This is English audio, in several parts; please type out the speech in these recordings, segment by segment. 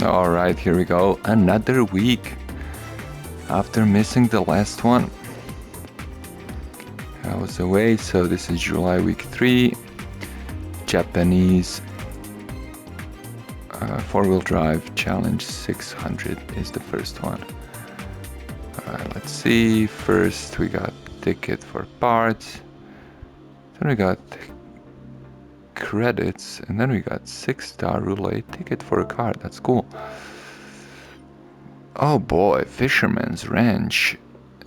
All right, here we go. Another week after missing the last one. I was away, so this is July week 3. Japanese four-wheel drive challenge 600 is the first one. Alright, let's see. First we got ticket for parts, then we got credits, and then we got 6-star roulette ticket for a car. That's cool. Oh boy, Fisherman's Ranch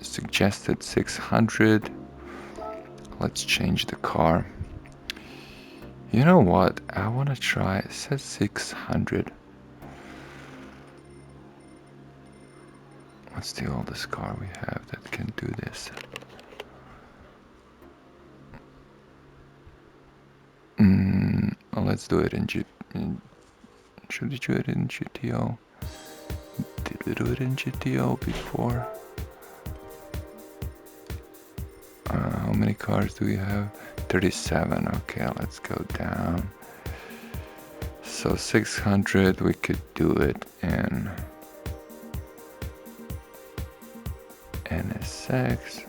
suggested 600. Let's change the car. You know what? I want to try. It says 600. What's the oldest car we have that can do this? Well, let's do it in should we do it in GTO? Did we do it in GTO before? How many cars do we have? 37. Okay, let's go down. So 600, we could do it in NSX.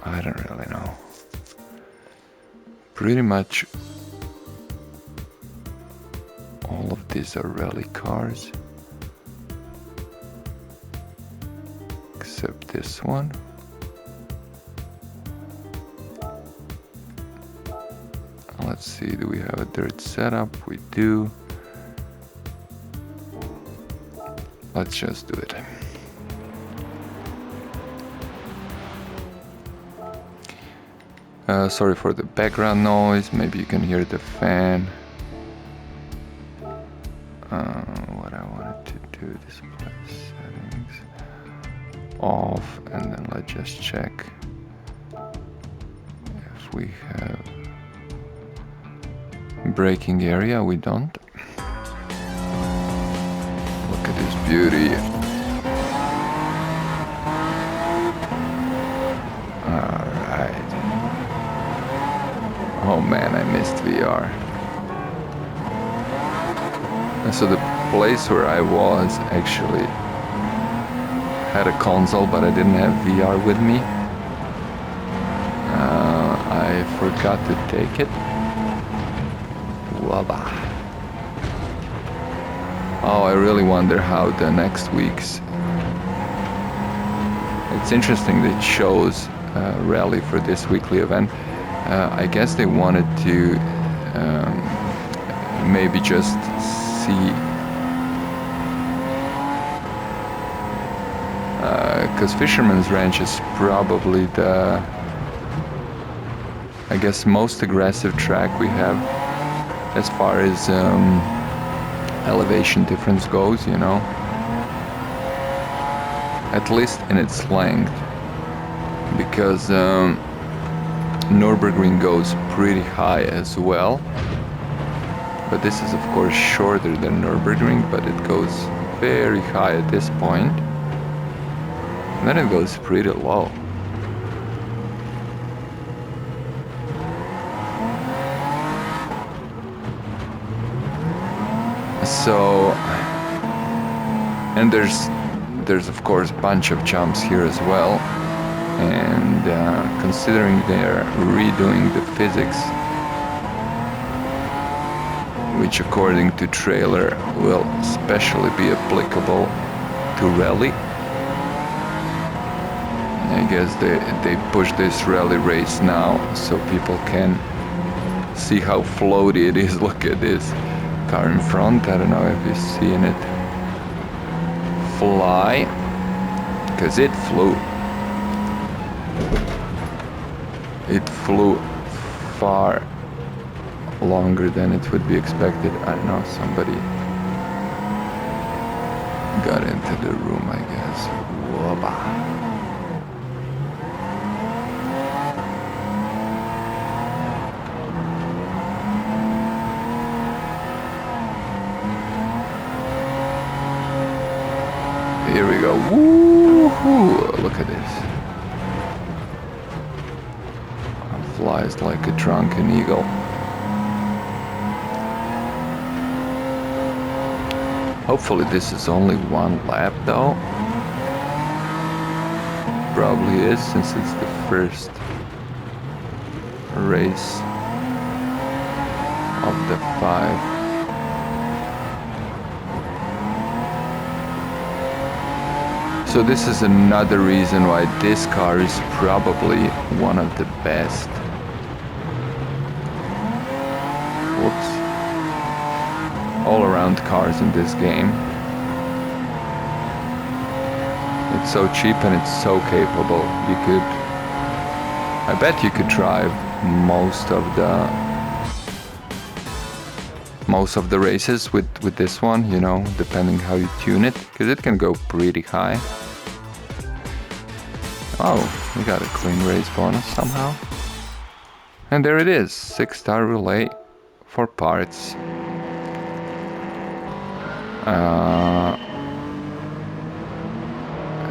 I don't really know. Pretty much all of these are rally cars. Except this one. Let's see, do we have a dirt setup? We do. Let's just do it. Sorry for the background noise, maybe you can hear the fan. What I wanted to do, display settings off, and then let's just check if we have braking area. We don't. Look at this beauty. Alright. Oh man, I missed VR. And so the place where I was actually had a console, but I didn't have VR with me. I forgot to take it. Wabba. Oh, I really wonder how the next week's... It's interesting that it shows rally for this weekly event. I guess they wanted to maybe just see, because Fisherman's Ranch is probably the, I guess, most aggressive track we have as far as elevation difference goes, you know, at least in its length, because Nürburgring goes pretty high as well, but this is of course shorter than Nürburgring, but it goes very high at this point, and then it goes pretty low. So, and there's of course a bunch of jumps here as well, and considering they're redoing the physics, which according to trailer will especially be applicable to rally, I guess they push this rally race now so people can see how floaty it is. Look at this car in front. I don't know if you've seen it fly, because it flew. It flew far longer than it would be expected. I don't know, somebody got into the room, I guess. Whoa. Here we go. Woohoo! Look at this. flies like a drunken eagle. Hopefully this is only one lap though. Probably is, since it's the first race of the 5. So this is another reason why this car is probably one of the best. Whoops. All-around cars in this game. It's so cheap and it's so capable. I bet you could drive most of the races with this one, you know, depending how you tune it, because it can go pretty high. Oh, we got a clean race bonus somehow. And there it is, 6-star relay for parts.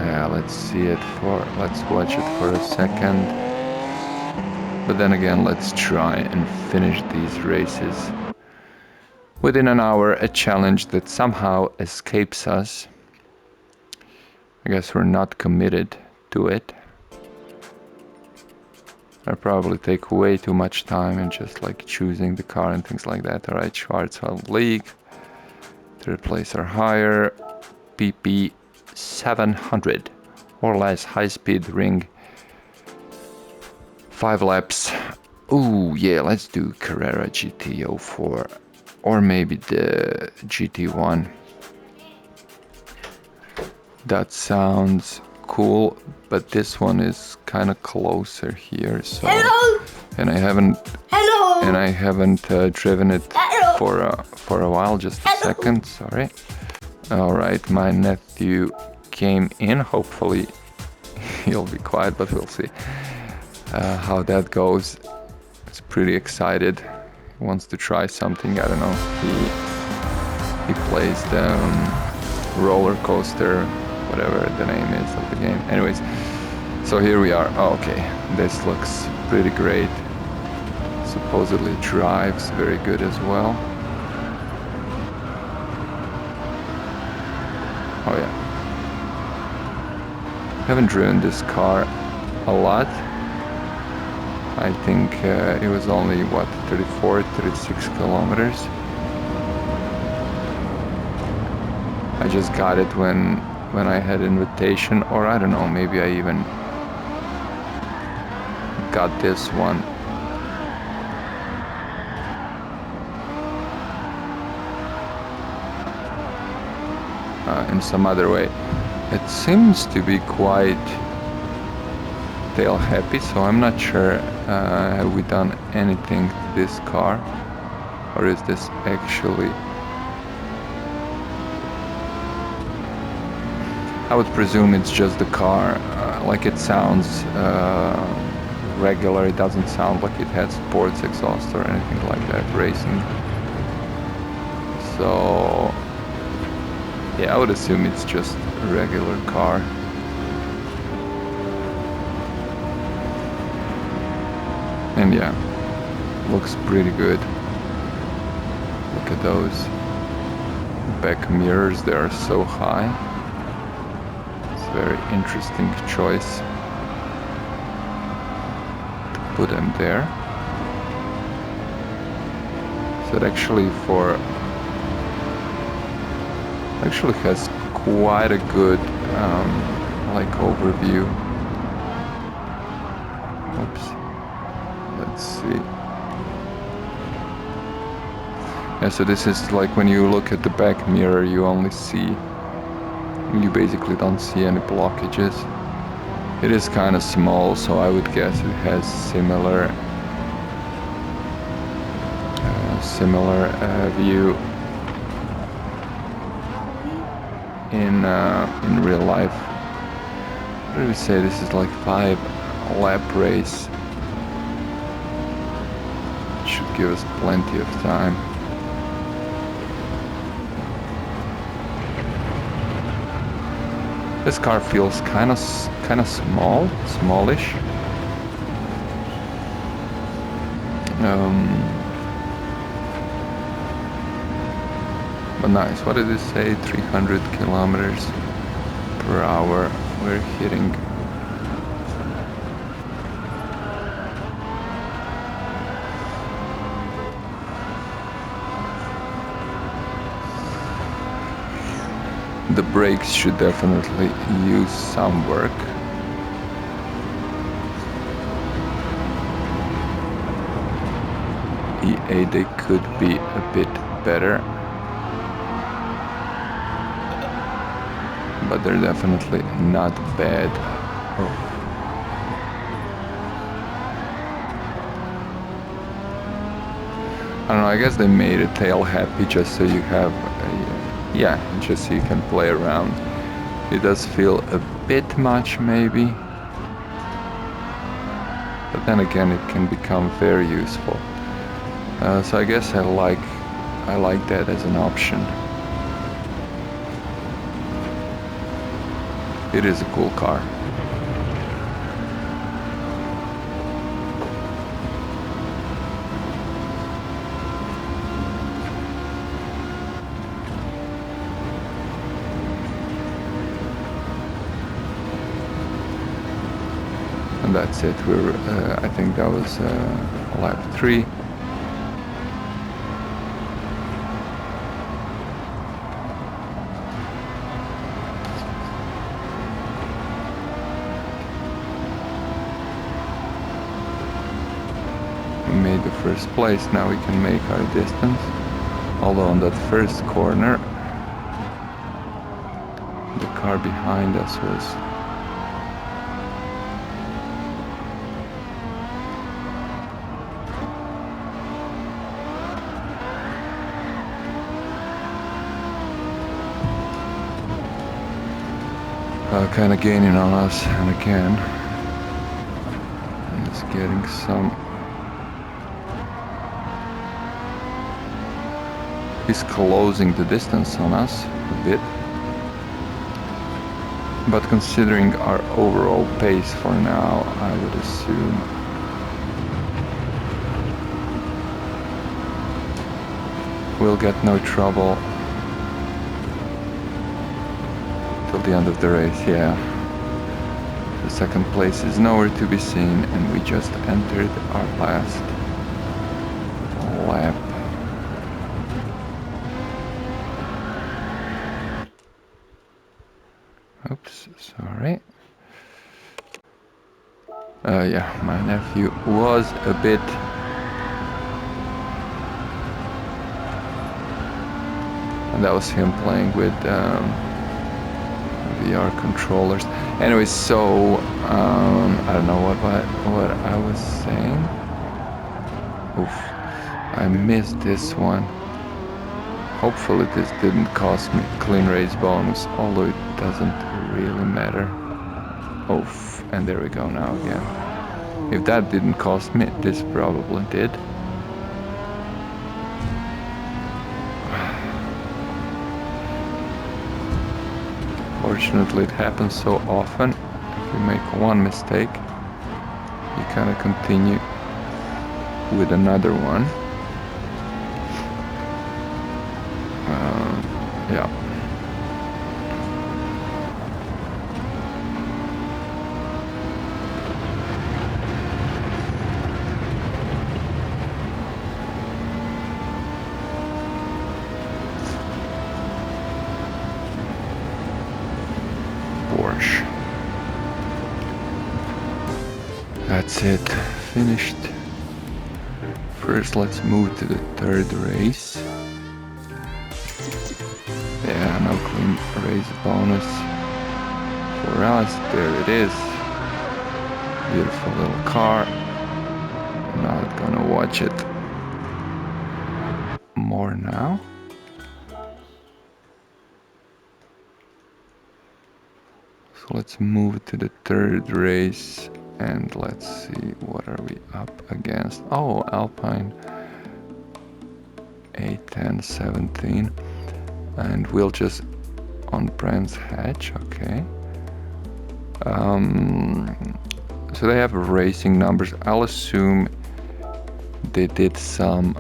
Yeah, let's watch it for a second. But then again, let's try and finish these races within an hour, a challenge that somehow escapes us. I guess we're not committed to it. I probably take way too much time in just like choosing the car and things like that. Alright, Schwarzwald League. Third place or higher. PP 700 or less, high-speed ring. 5 laps. Ooh, yeah, let's do Carrera GT04 or maybe the GT1. That sounds cool, but this one is kind of closer here. So, hello. And I haven't. Hello. And I haven't driven it for a while. Just a second, sorry. All right, my nephew came in. Hopefully he'll be quiet, but we'll see how that goes. He's pretty excited. He wants to try something. I don't know. He plays the roller coaster, whatever the name is of the game. Anyways, so here we are. Oh, okay, this looks pretty great. Supposedly drives very good as well. Oh yeah. Haven't driven this car a lot. I think it was only, what, 34, 36 kilometers. I just got it when I had invitation, or I don't know, maybe I even got this one. In some other way. It seems to be quite tail happy, so I'm not sure have we done anything to this car, or is this actually... I would presume it's just the car, like it sounds regular. It doesn't sound like it has sports exhaust or anything like that, racing. So yeah, I would assume it's just a regular car. And yeah, looks pretty good. Look at those back mirrors, they are so high. It's a very interesting choice to put them there. So it actually has quite a good like overview. Oops. Let's see. Yeah, so this is like when you look at the back mirror, you basically don't see any blockages. It is kind of small, so I would guess it has similar view in real life. What did we say? This is like 5-lap race. Should give us plenty of time. This car feels kind of small, smallish. But nice. What did it say? 300 kilometers per hour. We're hitting. The brakes should definitely use some work. EA, they could be a bit better, but they're definitely not bad. Oh. I don't know, I guess they made a tail happy just so you have, yeah, just so you can play around. It does feel a bit much maybe, but then again it can become very useful. So I guess I like that as an option. It is a cool car. And that's it. We're I think that was lap 3. We made the first place. Now we can make our distance. Although on that first corner, the car behind us was kind of gaining on us, and again it's getting some. He's closing the distance on us a bit, but considering our overall pace for now, I would assume we'll get no trouble till the end of the race. Yeah, the second place is nowhere to be seen, and we just entered our last lap. Oops, sorry. Yeah, my nephew was a bit and that was him playing with VR controllers. Anyway, so I don't know what I was saying. Oof, I missed this one. Hopefully this didn't cost me clean race bonus, although it doesn't really matter. Oof, and there we go now again. If that didn't cost me, this probably did. Fortunately, it happens so often. If you make one mistake, you kind of continue with another one. Yeah. Porsche. That's it. Finished. First, let's move to the third race. Yeah, no clean race bonus for us. There it is. Beautiful little car. I'm not gonna watch it more now. So let's move to the third race and let's see what are we up against. Oh, Alpine 8, 10, 17. And we'll just on Brands Hatch, okay. So they have racing numbers. I'll assume they did some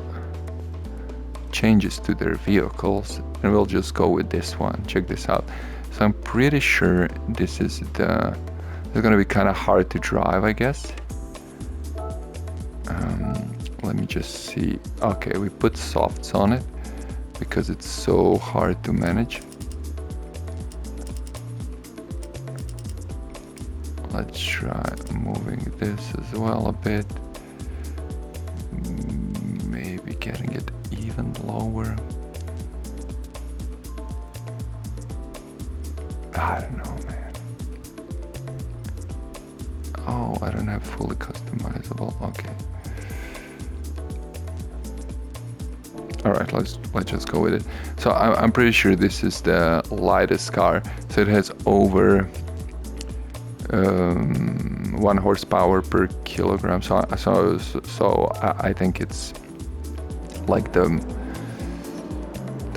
changes to their vehicles, and we'll just go with this one. Check this out. So I'm pretty sure this is it's gonna be kind of hard to drive, I guess. Let me just see. Okay, we put softs on it because it's so hard to manage. Let's try moving this as well a bit. Maybe getting it even lower. I don't know, man. Oh, I don't have fully customizable. Okay. All right, let's just go with it. So I'm pretty sure this is the lightest car. So it has over 1 horsepower per kilogram. So I think it's like the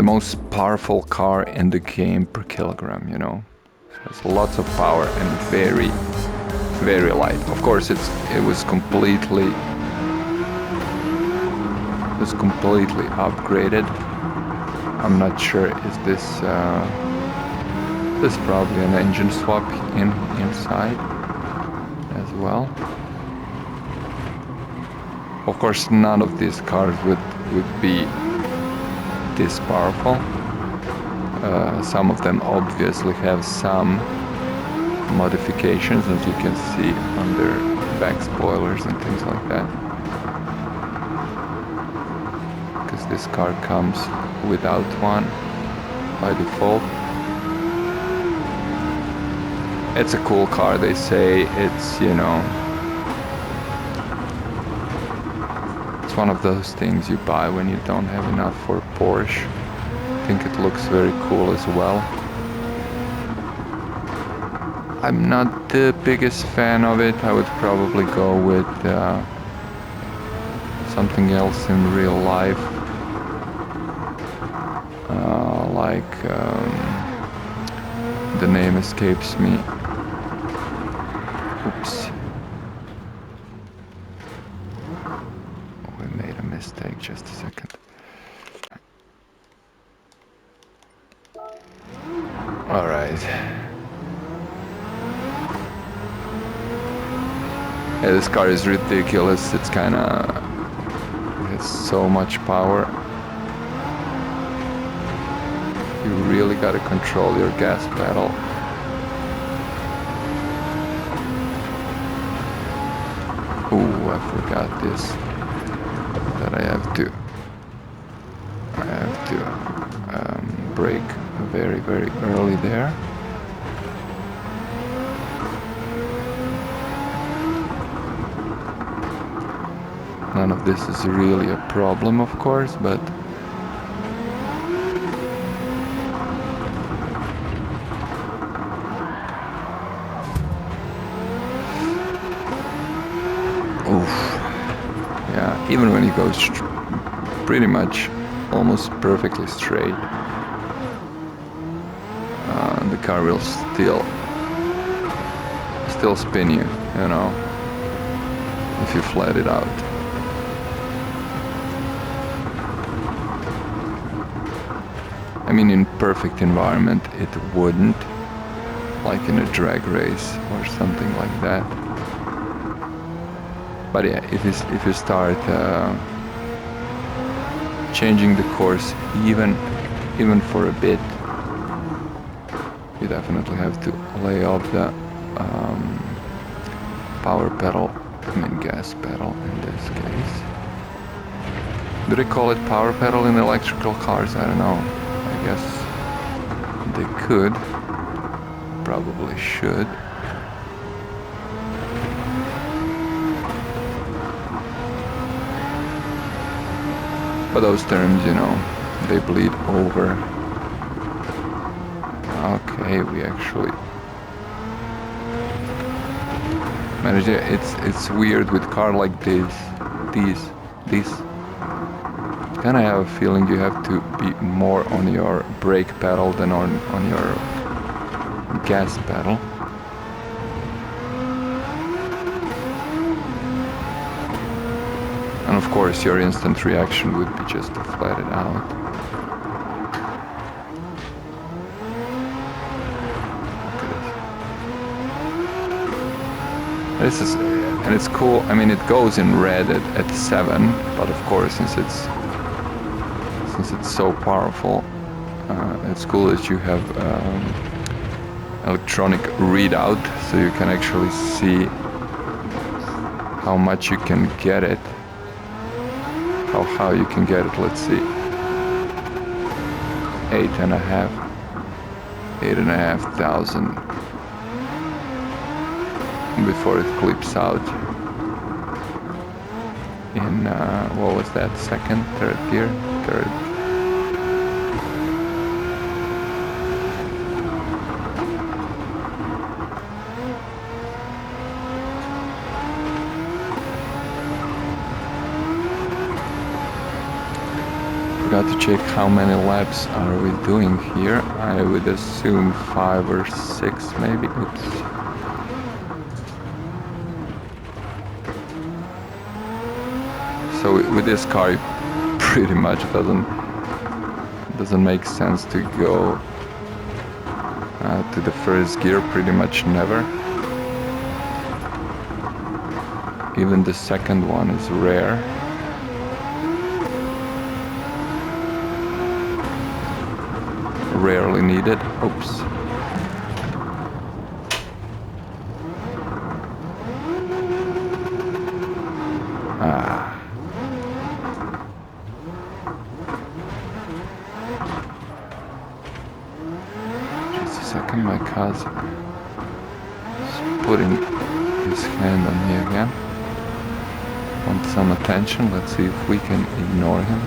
most powerful car in the game per kilogram. You know, it has lots of power and very, very light. Of course, it was completely upgraded. I'm not sure, is this there's probably an engine swap inside as well. Of course, none of these cars would be this powerful. Some of them obviously have some modifications, as you can see on their back spoilers and things like that. Because this car comes without one by default. It's a cool car, they say. It's, you know, it's one of those things you buy when you don't have enough for a Porsche. I think it looks very cool as well. I'm not the biggest fan of it. I would probably go with something else in real life. The name escapes me. Oops. We made a mistake, just a second. All right. Yeah, this car is ridiculous. It's kind of, it has so much power. You really got to control your gas pedal. Ooh, I forgot this. That I have to brake very, very early there. None of this is really a problem, of course, but even when he goes pretty much almost perfectly straight, the car will still spin you, you know, if you flat it out. I mean, in perfect environment it wouldn't, like in a drag race or something like that. But yeah, if you start changing the course even for a bit, you definitely have to lay off the power pedal, I mean gas pedal in this case. Do they call it power pedal in electrical cars? I don't know. I guess they could, probably should. But those terms, you know, they bleed over. Okay, we actually managed it. It's weird with car like this. Kind of have a feeling you have to be more on your brake pedal than on your gas pedal. And of course your instant reaction would be just to flat it out. This is, and it's cool. I mean, it goes in red at 7, but of course, since it's so powerful, it's cool that you have electronic readout, so you can actually see how much you can get it. How you can get it. Let's see, 8,500 before it clips out in what was that, second, third gear? Third. Forgot to check how many laps are we doing here. I would assume 5 or 6 maybe. Oops. So with this car, it pretty much doesn't make sense to go to the first gear. Pretty much never. Even the second one is rare. Rarely needed. Oops. Second, my cousin is putting his hand on me again. Want some attention? Let's see if we can ignore him.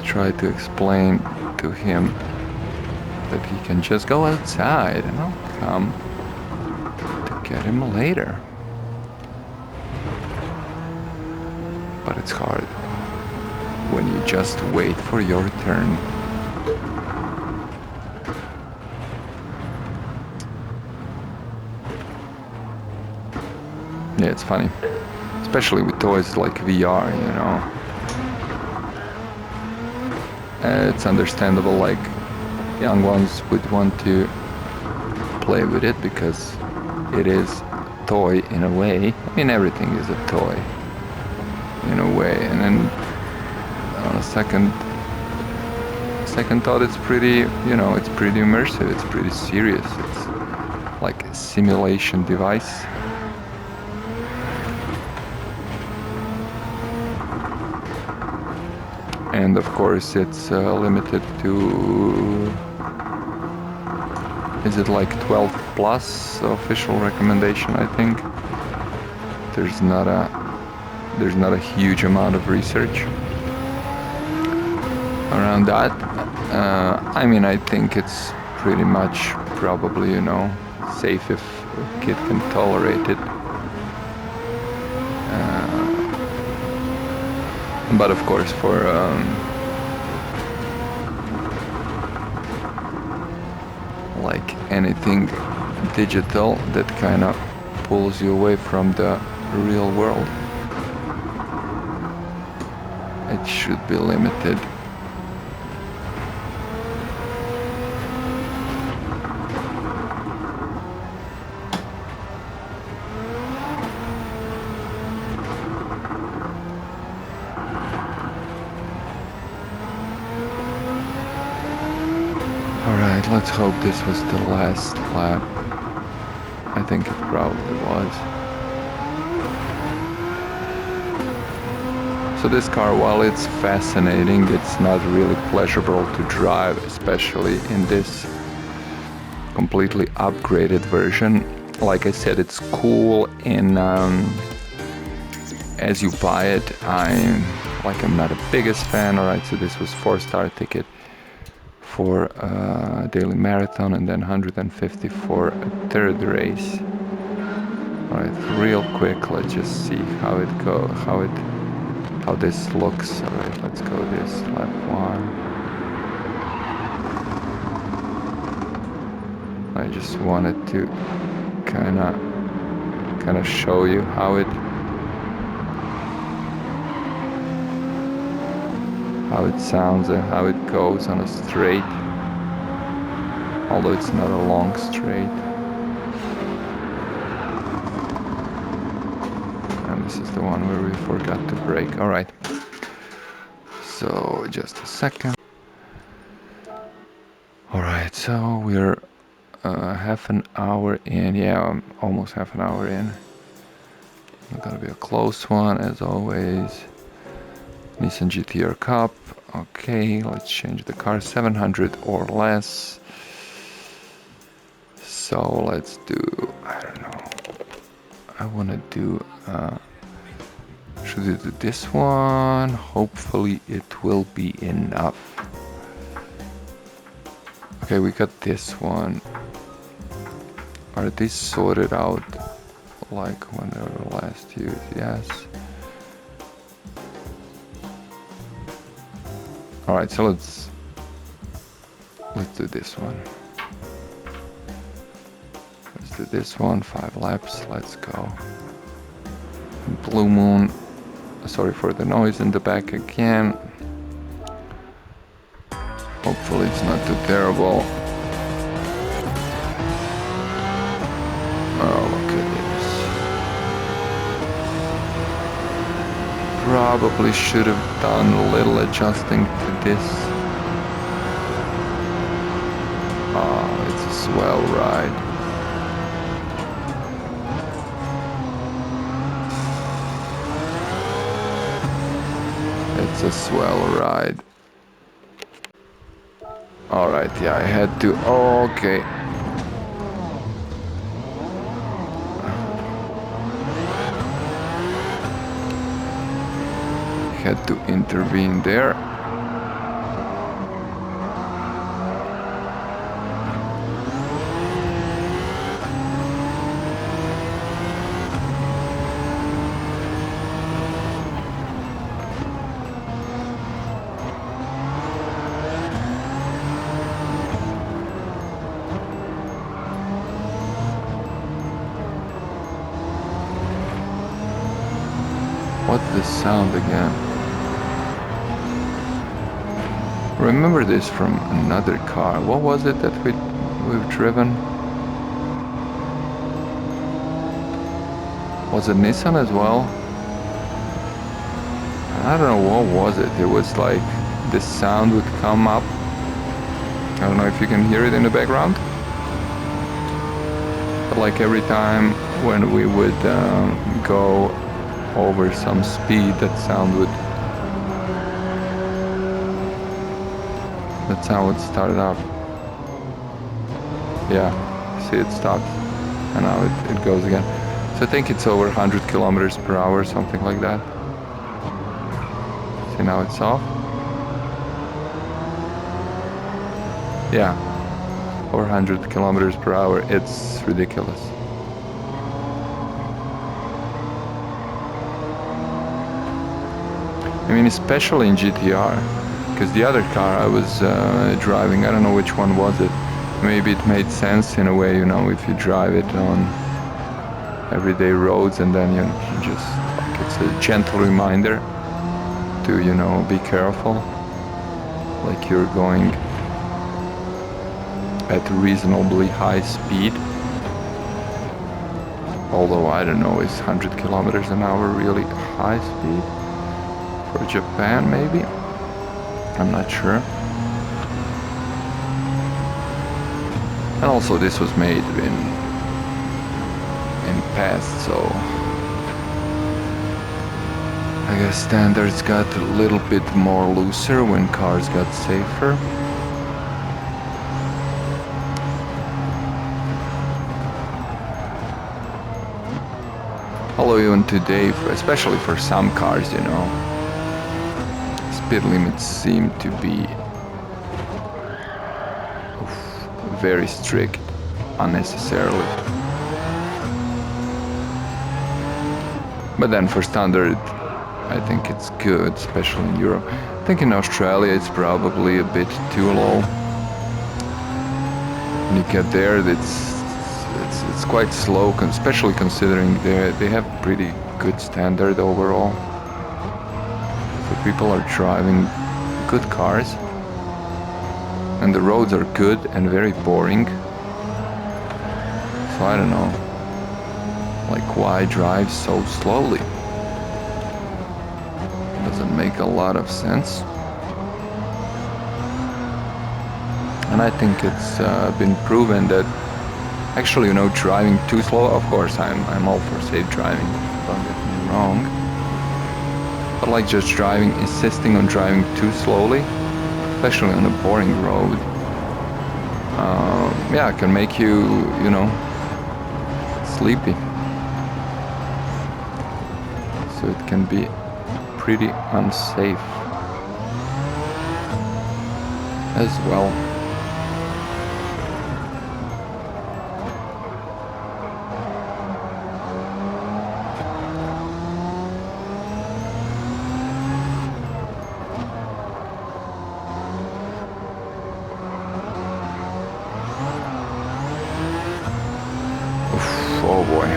Try to explain to him that he can just go outside and I'll come to get him later. But it's hard when you just wait for your turn. Yeah, it's funny, especially with toys like VR, you know. It's understandable, like, young ones would want to play with it because it is a toy in a way. I mean, everything is a toy in a way. And then on a second thought, it's pretty, you know, it's pretty immersive, it's pretty serious. It's like a simulation device. And of course it's limited to, is it like 12 plus official recommendation, I think. There's not a huge amount of research around that. I mean, I think it's pretty much probably, you know, safe if a kid can tolerate it. But of course, for like anything digital that kind of pulls you away from the real world, it should be limited. Alright, let's hope this was the last lap. I think it probably was. So this car, while it's fascinating, it's not really pleasurable to drive, especially in this completely upgraded version. Like I said, it's cool in as you buy it. I'm not the biggest fan. Alright, so this was 4-star ticket for a daily marathon and then 150 for a third race. Alright, real quick, let's just see how this looks. Alright, let's go this lap 1. I just wanted to kinda show you how it how it sounds and how it goes on a straight, although it's not a long straight. And this is the one where we forgot to brake. All right, so just a second. All right, so we're half an hour in. Yeah, almost half an hour in. It's gonna be a close one as always. Nissan GT-R Cup. Okay, let's change the car. 700 or less. So let's do, I don't know, I want to do, should we do this one? Hopefully it will be enough. Okay, we got this one. Are these sorted out like when they were last used? Yes. Alright, so let's do this one. Let's do this one, 5 laps, let's go. Blue Moon, sorry for the noise in the back again. Hopefully it's not too terrible. Oh, look at this. Probably should have done a little adjusting to this. Ah, it's a swell ride. It's a swell ride. Alright, yeah, I had to... Oh, okay. Had to intervene there. What's the sound again? Remember this from another car. What was it that we've driven? Was it Nissan as well? I don't know, what was it? It was like the sound would come up. I don't know if you can hear it in the background. But like every time when we would go over some speed, that sound would... That's how it started out. Yeah, see, it stopped. And now it goes again. So I think it's over 100 kilometers per hour, something like that. See, now it's off. Yeah, 400 kilometers per hour. It's ridiculous. I mean, especially in GTR. Because the other car I was driving, I don't know which one was it. Maybe it made sense in a way, you know, if you drive it on everyday roads and then you just, like, it's a gentle reminder to, you know, be careful. Like you're going at reasonably high speed. Although, I don't know, is 100 kilometers an hour really high speed? For Japan, maybe? I'm not sure. And also this was made in past, so I guess standards got a little bit more looser when cars got safer. Although even today, especially for some cars, you know, speed limits seem to be very strict unnecessarily. But then for standard, I think it's good, especially in Europe. I think in Australia it's probably a bit too low. When you get there, it's quite slow, especially considering they have pretty good standard overall. So people are driving good cars, and the roads are good and very boring. So I don't know, like why drive so slowly? Doesn't make a lot of sense. And I think it's been proven that actually, you know, driving too slow, of course, I'm all for safe driving, don't get me wrong. But like just driving, insisting on driving too slowly, especially on a boring road, yeah, it can make you, you know, sleepy. So it can be pretty unsafe as well. Oof, oh boy.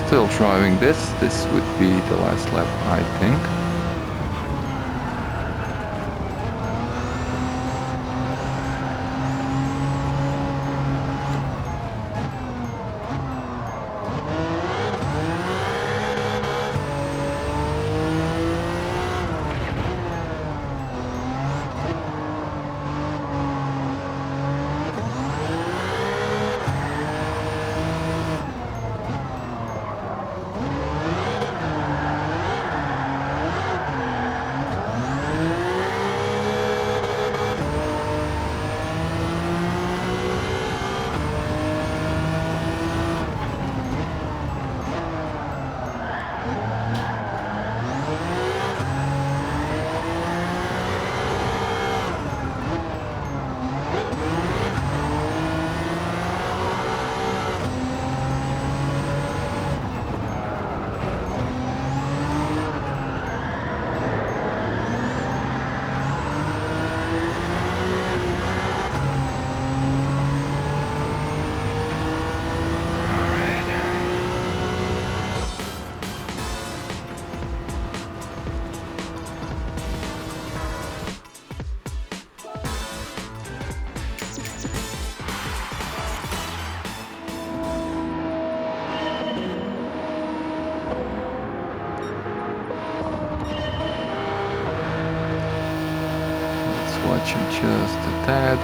Still driving this. This would be the last lap, I think. Watching just a tad.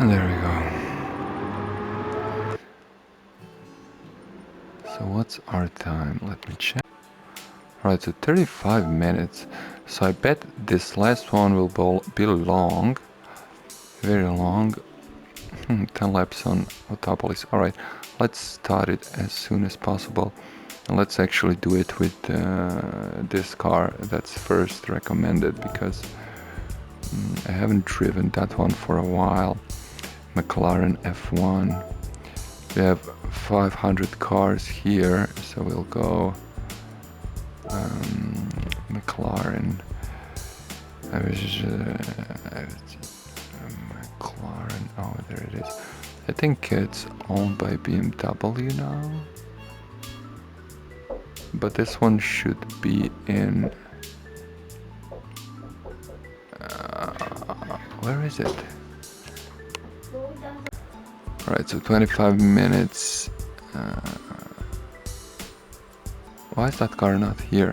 And there we go. So what's our time? Let me check. Alright, so 35 minutes. So I bet this last one will be long. Very long. 10 laps on Autopolis. Alright, let's start it as soon as possible. And let's actually do it with this car that's first recommended, because I haven't driven that one for a while. McLaren F1. We have 500 cars here, so we'll go McLaren. McLaren. Oh, there it is. I think it's owned by BMW now. But this one should be in... where is it? Alright, so 25 minutes. Why is that car not here?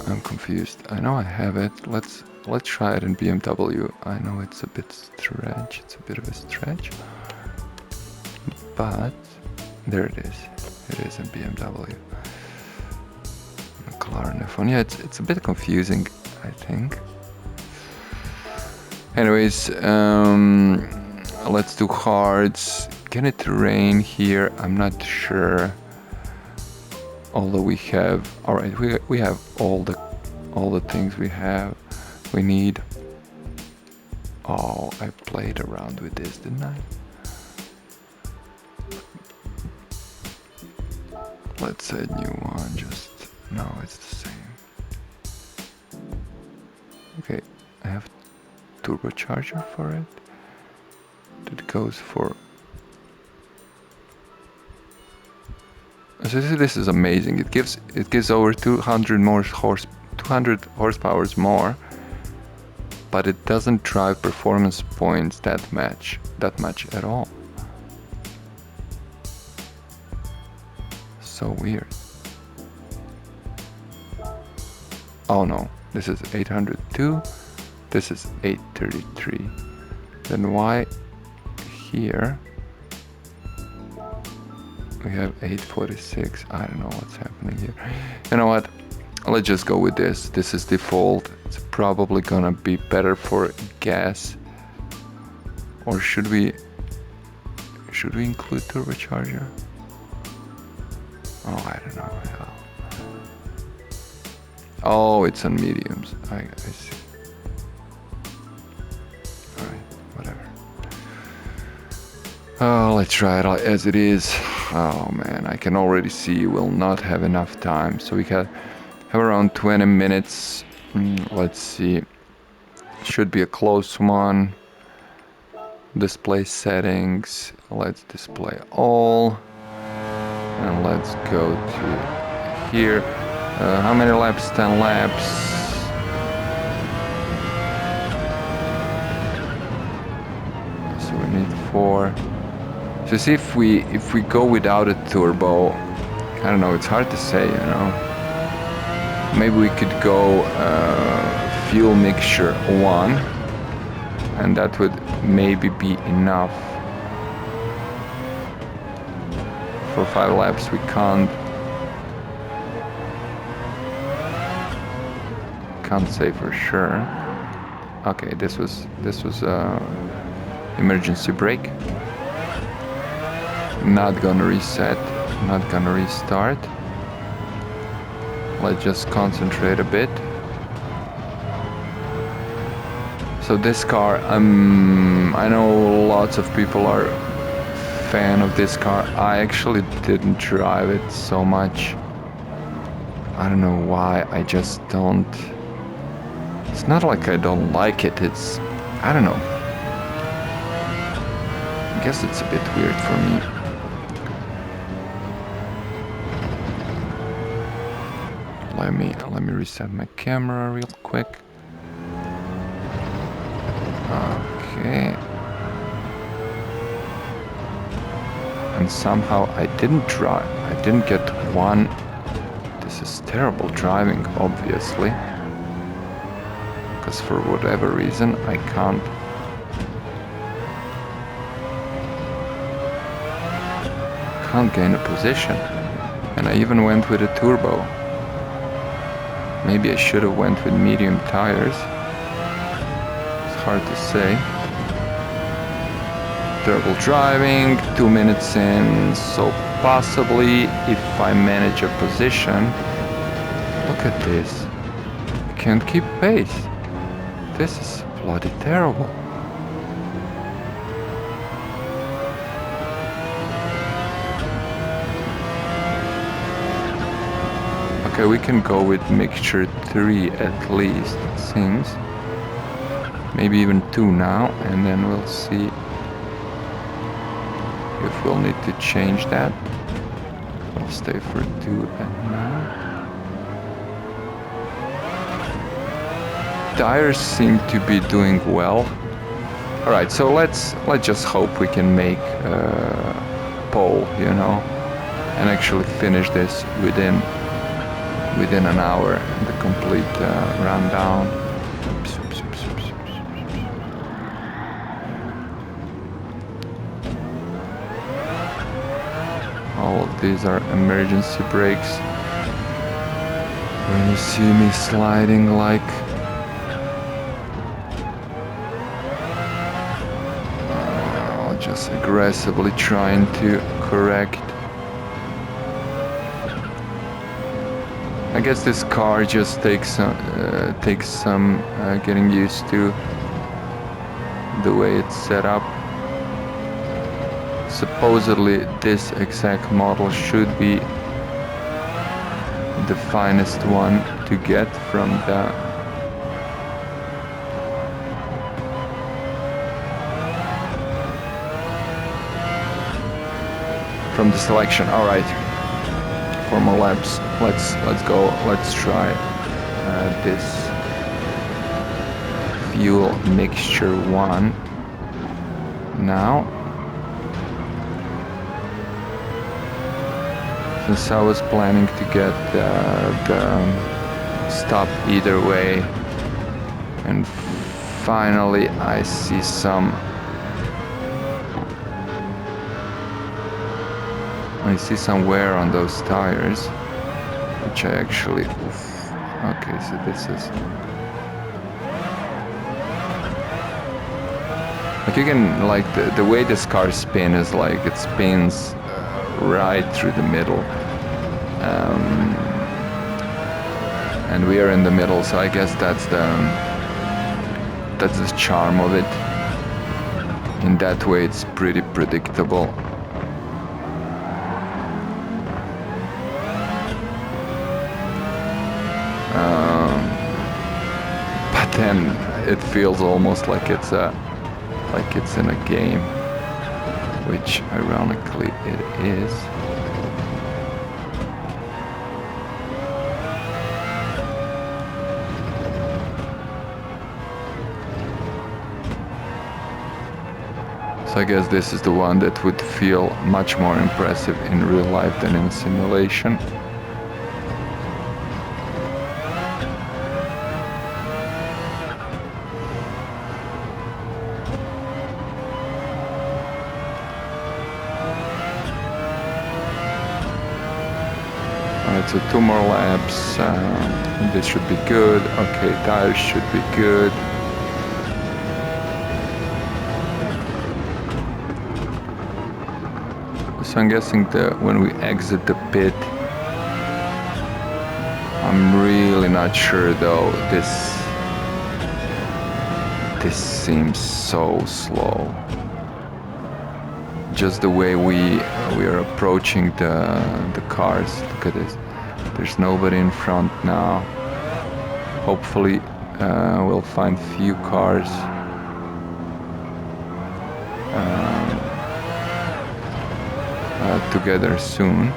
I'm confused. I know I have it. Let's try it in BMW. I know it's a bit stretch. It's a bit of a stretch. But there it is. It is in BMW. McLaren F1. Yeah, it's a bit confusing, I think. Anyways, let's do hards. Can it rain here? I'm not sure. Although we have, all right, we have all the things we need. Oh, I played around with this, didn't I? Let's add new one. Just no, it's the same. Okay, I have turbocharger for it. That goes for. So this is amazing. It gives over 200 horsepower more, but it doesn't drive performance points that much at all. So weird. Oh no, this is 802. This is 833. Then why here? We have 846. I don't know what's happening here. You know what? Let's just go with this. This is default. It's probably gonna be better for gas. Or should we include turbocharger? Oh, I don't know. Oh, it's on mediums. I see. Alright, whatever. Oh, let's try it as it is. Oh man, I can already see we'll not have enough time. So we have around 20 minutes. Let's see. Should be a close one. Display settings. Let's display all. And let's go to here. How many laps? 10 laps. So we need 4. So see if we go without a turbo. I don't know. It's hard to say, you know. Maybe we could go fuel mixture 1, and that would maybe be enough. For 5 laps we can't say for sure. Okay, this was emergency brake. Not gonna reset, not gonna restart. Let's just concentrate a bit. So this car, I know lots of people are fan of this car. I actually didn't drive it so much. I don't know why, I just don't. It's not like I don't like it, it's, I don't know. I guess it's a bit weird for me. Let me reset my camera real quick. Okay. And somehow I didn't get one. This is terrible driving, obviously. Because for whatever reason I can't gain a position. And I even went with a turbo. Maybe I should have went with medium tires. It's hard to say. Terrible driving, 2 minutes in, so possibly if I manage a position. Look at this. I can't keep pace. This is bloody terrible. Okay, we can go with mixture 3 at least, it seems. Maybe even 2 now, and then we'll see if we'll need to change that. I'll stay for 2 at now. Tires seem to be doing well. Alright, so let's just hope we can make pole, you know, and actually finish this within an hour, the complete rundown. All of these are emergency brakes. When you see me sliding like just aggressively trying to correct. I guess this car just takes some getting used to the way it's set up. Supposedly this exact model should be the finest one to get from the selection. All right, 4 more laps. Let's go. Let's try this fuel mixture 1 now. Since I was planning to get the stop either way, and finally I see some wear on those tires, which I actually, okay, so this is, like, you can, like, the way this car spins is like, it spins right through the middle, and we are in the middle, so I guess that's the charm of it. In that way it's pretty predictable. But then it feels almost like it's in a game, which ironically it is. So I guess this is the one that would feel much more impressive in real life than in simulation. Alright, so 2 more laps. This should be good. Okay, tires should be good. So I'm guessing that when we exit the pit, I'm really not sure though. This seems so slow. Just the way we are approaching the cars. Look at this. There's nobody in front now. Hopefully we'll find few cars. Together soon,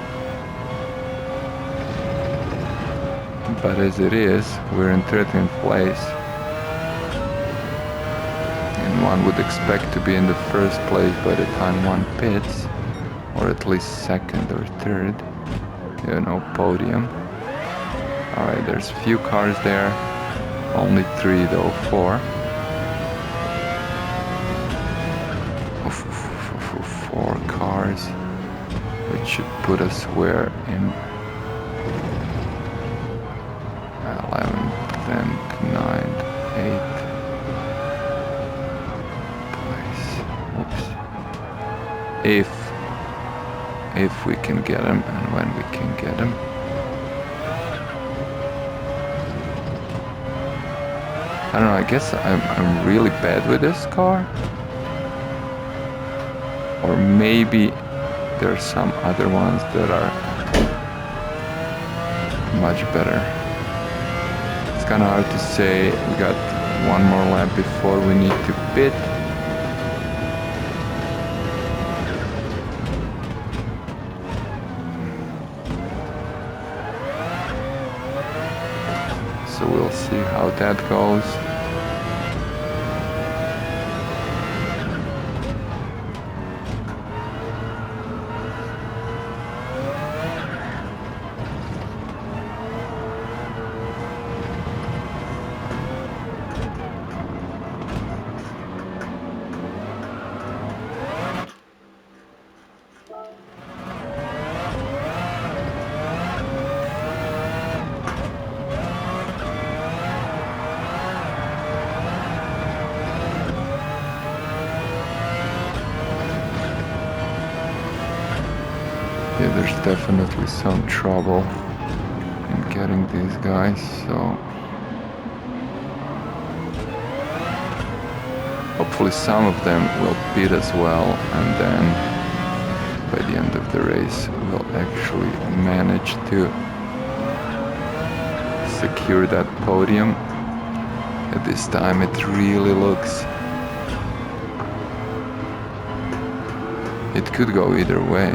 but as it is, we're in 13th place, and one would expect to be in the first place by the time one pits, or at least second or third, you know, podium. Alright, there's few cars there, only 3 though, 4. 4 cars. Which should put us where in 11th, 10th, 9th, 8th place. Oops. If we can get him, and when we can get him. I don't know, I guess I'm really bad with this car. Or maybe there are some other ones that are much better. It's kind of hard to say. We got one more lap before we need to pit. So we'll see how that goes. Yeah, there's definitely some trouble in getting these guys, so hopefully some of them will pit as well, and then by the end of the race we'll actually manage to secure that podium. At this time it really looks, it could go either way.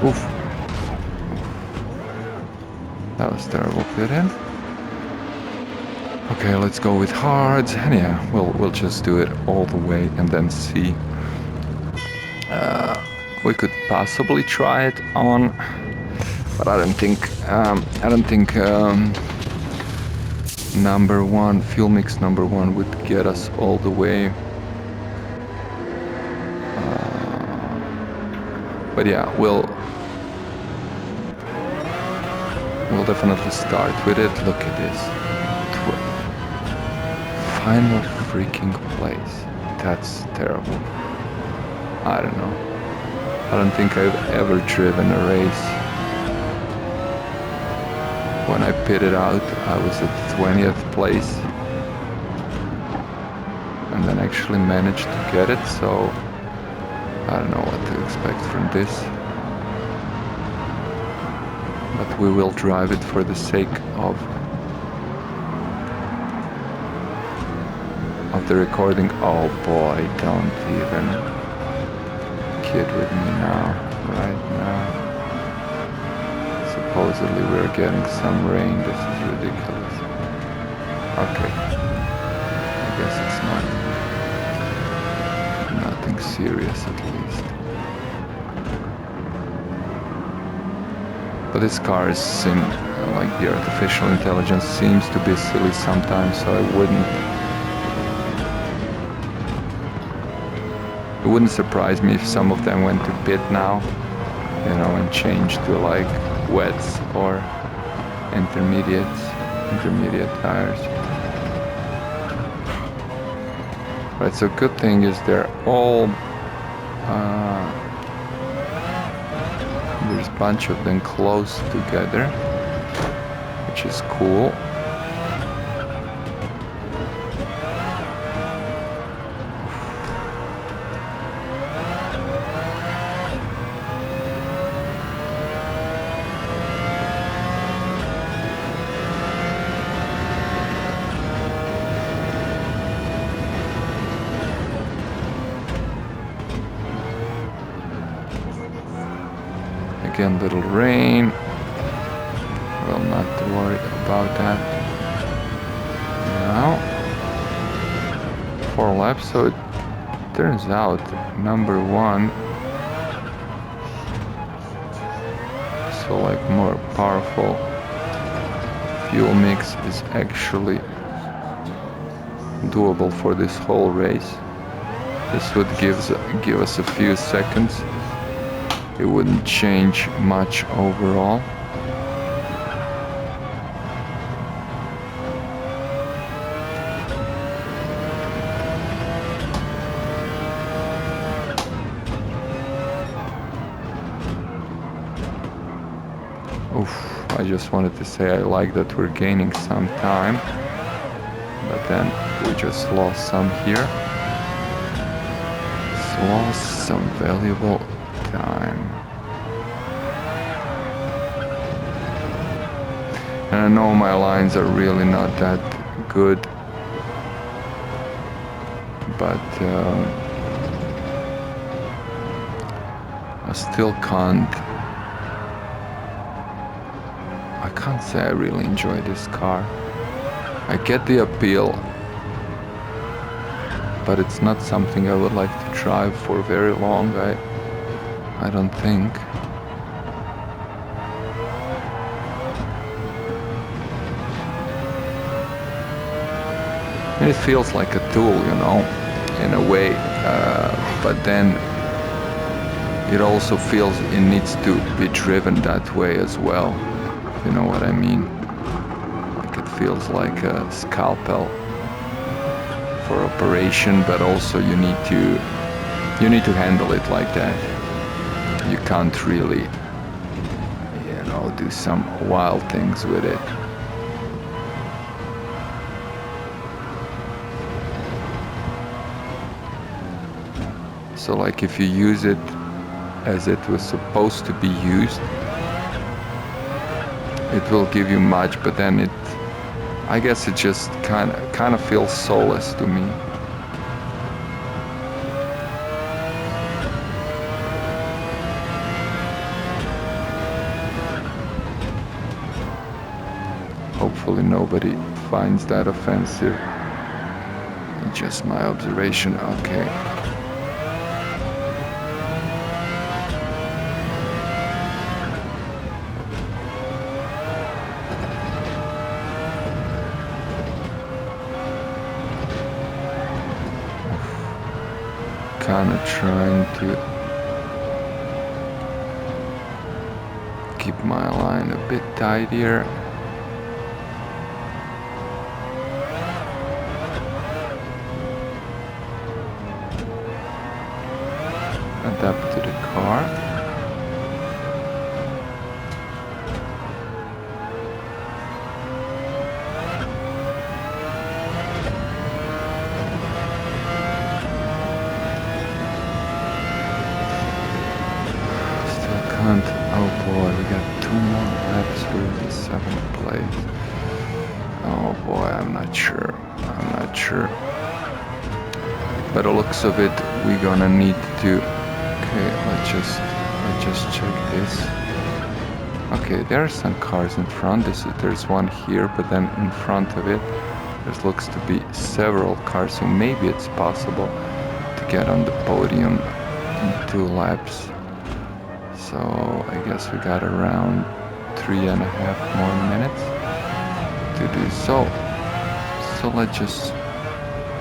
Oof. That was terrible pit in. Okay, let's go with hards, and yeah, we'll just do it all the way and then see. We could possibly try it on, but I don't think number one, fuel mix number one would get us all the way. But yeah, we'll definitely start with it. Look at this. Final freaking place. That's terrible. I don't know. I don't think I've ever driven a race. When I pitted out, I was at 20th place. And then actually managed to get it, so I don't know what to expect from this. But we will drive it for the sake of the recording. Oh boy, don't even kid with me now, right now. Supposedly we're getting some rain, this is ridiculous. Okay, I guess it's nothing serious at least. But this car is like the artificial intelligence seems to be silly sometimes, so it wouldn't surprise me if some of them went to pit now, you know, and changed to like wets or intermediate tires. Right, so good thing is they're all there's a bunch of them close together, which is cool. Again, little rain. Well, not to worry about that. Now, 4 laps, so it turns out number one, so like more powerful fuel mix is actually doable for this whole race. This would give us a few seconds it wouldn't change much overall. I just wanted to say I like that we're gaining some time, but then we just lost some here. Just lost some valuable time. And I know my lines are really not that good, but I still can't say I really enjoy this car. I get the appeal, but it's not something I would like to drive for very long. I don't think. And it feels like a tool, you know, in a way, but then it also feels it needs to be driven that way as well. You know what I mean? Like it feels like a scalpel for operation, but also you need to handle it like that. You can't really, you know, do some wild things with it. So like if you use it as it was supposed to be used, it will give you much, but then I guess it just kind of feels soulless to me. Hopefully nobody finds that offensive. Just my observation. Okay. Kind of trying to keep my line a bit tighter. Adapt to the car. Oh boy, we got 2 more laps for the 7th place. Oh boy, I'm not sure. By the looks of it, we're gonna need to. Okay, let's just check this. Okay, there are some cars in front. There's one here, but then in front of it, there looks to be several cars. So maybe it's possible to get on the podium in 2 laps. So I guess we got around 3.5 more minutes to do so. So let's just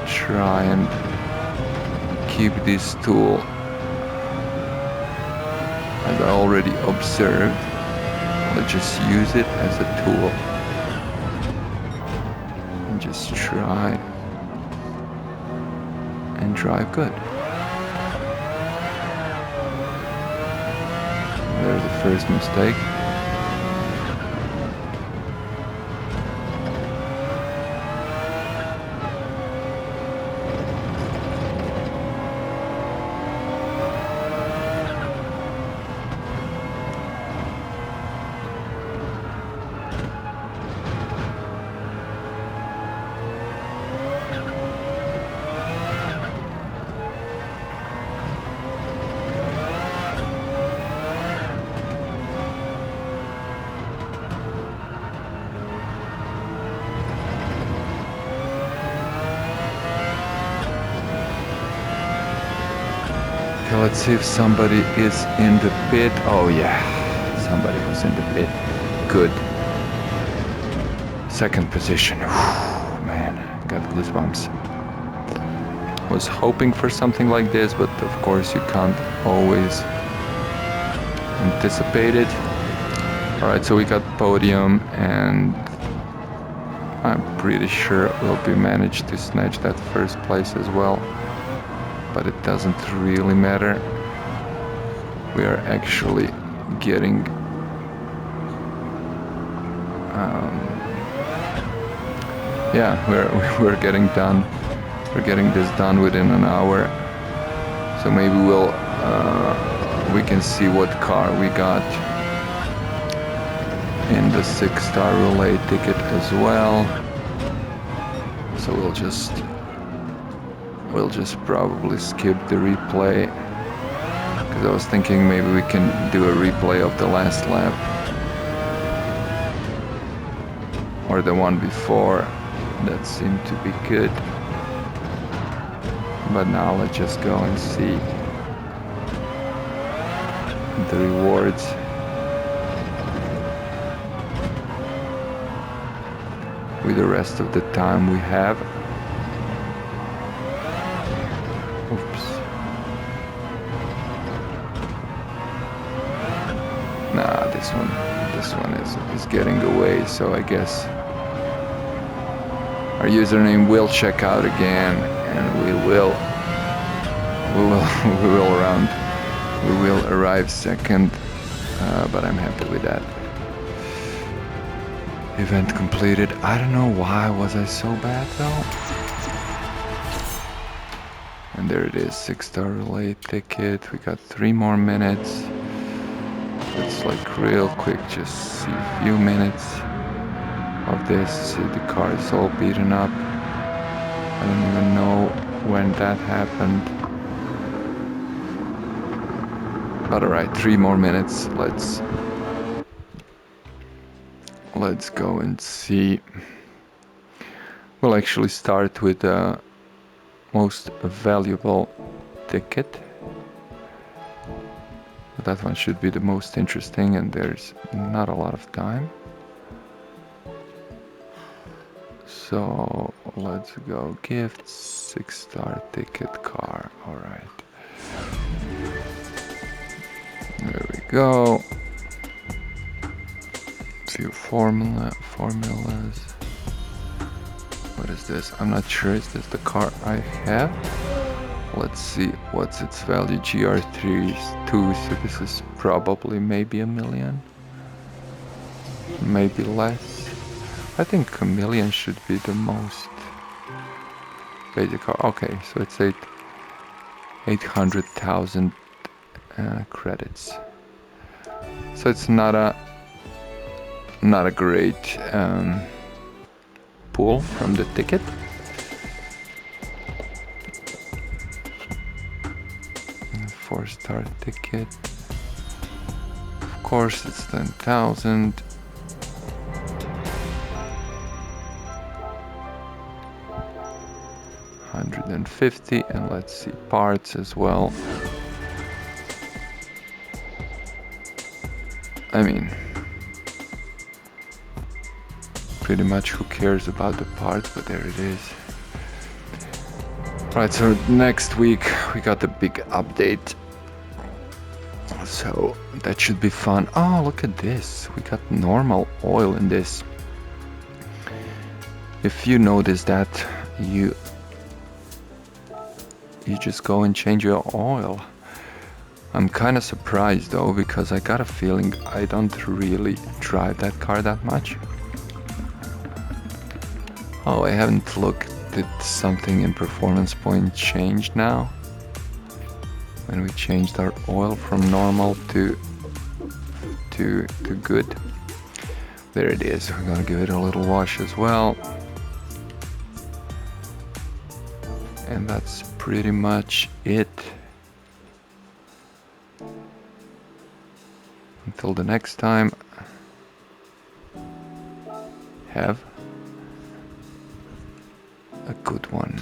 try and keep this tool, as I already observed. Let's just use it as a tool and just try and drive good. There's the first mistake. Okay, let's see if somebody is in the pit. Oh yeah, somebody was in the pit. Good. 2nd position. Whew, man, got goosebumps. Was hoping for something like this, but of course you can't always anticipated. Alright, so we got podium, and I'm pretty sure we'll be managed to snatch that first place as well. But it doesn't really matter. We are actually getting we're getting done. We're getting this done within an hour. So maybe we can see what car we got in the 6-star relay ticket as well. So we'll just probably skip the replay, because I was thinking maybe we can do a replay of the last lap or the one before. That seemed to be good. But now let's just go and see the rewards. With the rest of the time we have. Oops. Nah, this one is getting away, so I guess our username will check out again, and we will arrive second, but I'm happy with that. Event completed. I don't know why was I so bad though. And there it is, 6-star relay ticket. We got 3 more minutes. Let's like real quick just see a few minutes of this. See, the car is all beaten up. I don't even know when that happened. But alright, 3 more minutes. Let's go and see. We'll actually start with the most valuable ticket. That one should be the most interesting, and there's not a lot of time. So let's go. Gifts, 6-star ticket car. Alright. There we go. Few formulas. What is this? I'm not sure. Is this the car I have? Let's see. What's its value? GR3 2. So this is probably maybe $1 million. Maybe less. I think $1 million should be the most basic car. Okay, so it's 800,000 credits. So it's not a great pool from the ticket. And 4-star ticket. Of course, it's 10,000. 150, and let's see parts as well. I mean, pretty much who cares about the parts, but there it is. Right, so next week we got the big update. So that should be fun. Oh, look at this. We got normal oil in this. If you notice that, you just go and change your oil. I'm kind of surprised though, because I got a feeling I don't really drive that car that much. Oh, I haven't looked at something in performance point changed now. When we changed our oil from normal to good. There it is. We're gonna give it a little wash as well. And that's pretty much it. Until the next time, have a good one.